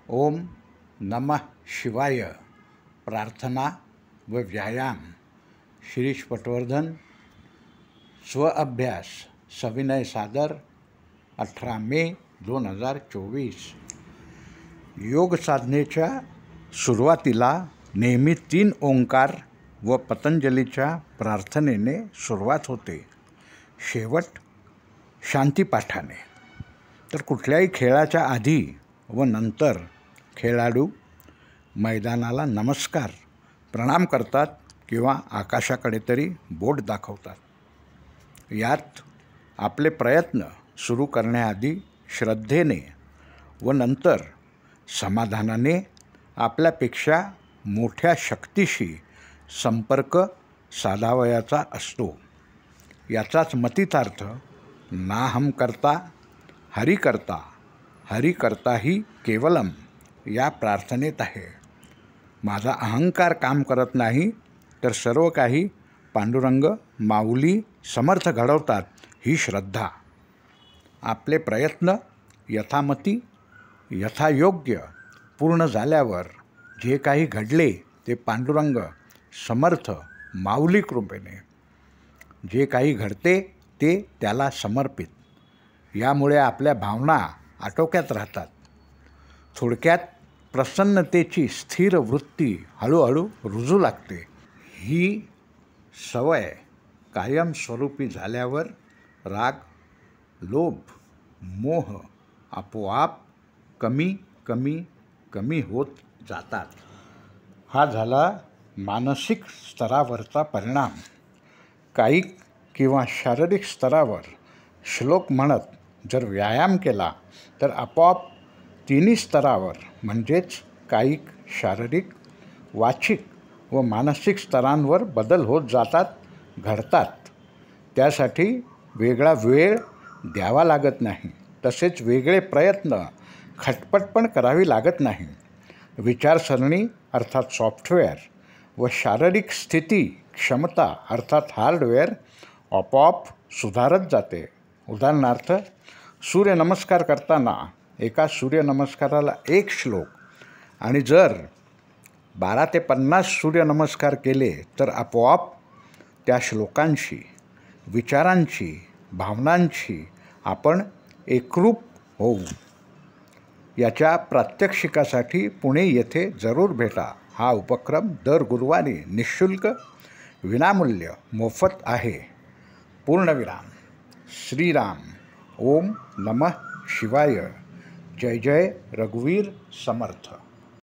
ओम नमः शिवाय प्रार्थना व व्यायाम शिरीष पटवर्धन स्वअभ्यास सविनय सादर 18 मे 2024। योग साधनेच्या सुरुवातीला नेहमी 3 ओंकार व पतंजलीच्या प्रार्थनेने सुरुवात होते, शेवट शांतीपाठाने। तर कुठल्याही खेळाच्या आधी व नंतर खेळाडू मैदानाला नमस्कार प्रणाम करतात किंवा आकाशाकडे तरी बोट दाखवतात। यात आपले प्रयत्न सुरू करण्याआधी श्रद्धेने व नंतर समाधानाने आपल्यापेक्षा मोठ्या शक्तीशी संपर्क साधावयाचा असतो। याचाच मतितार्थ नाहम करता हरि करता, हरि करता ही केवलम या प्रार्थनेत आहे। माझा अहंकार काम करत नाही, तर सर्व काही पांडुरंग माऊली समर्थ घडवतात ही श्रद्धा। आपले प्रयत्न यथामती यथायोग्य पूर्ण झाल्यावर जे काही घडले ते पांडुरंग समर्थ माऊली कृपेने जे काही घडते ते त्याला समर्पित। यामुळे आपल्या भावना आटोक्यात राहतात। थोडक्यात प्रसन्नतेची स्थिर वृत्ती हळूहळू रुजू लागते। ही सवय कायमस्वरूपी झाल्यावर राग, लोभ, मोह आपोआप कमी कमी कमी होत जातात। हा झाला मानसिक स्तरावरचा परिणाम। कायिक किंवा शारीरिक स्तरावर श्लोक म्हणत जर व्यायाम केला तर आपोआप तिन्ही स्तरावर म्हणजेच कायिक, शारीरिक, वाचिक व मानसिक स्तरांवर बदल होत जातात, घडतात। त्यासाठी वेगळा वेळ द्यावा लागत नाही, तसेच वेगळे प्रयत्न खटपट पण करावी लागत नाही। विचारसरणी अर्थात सॉफ्टवेअर व शारीरिक स्थिती क्षमता अर्थात हार्डवेअर आपोआप सुधारत जाते। उदाहरणार्थ, सूर्यनमस्कार करताना एका सूर्यनमस्काराला 1 श्लोक आणि जर 12 ते 50 सूर्यनमस्कार केले तर आपोआप त्या श्लोकांशी, विचारांची, भावनांची आपण एकरूप होऊ। याच्या प्रात्यक्षिकासाठी पुणे येथे जरूर भेटा। हा उपक्रम दर गुरुवारी निःशुल्क, विनामूल्य, मोफत आहे। पूर्णविराम। श्रीराम। ओम नमः शिवाय। जय जय रघुवीर समर्थ।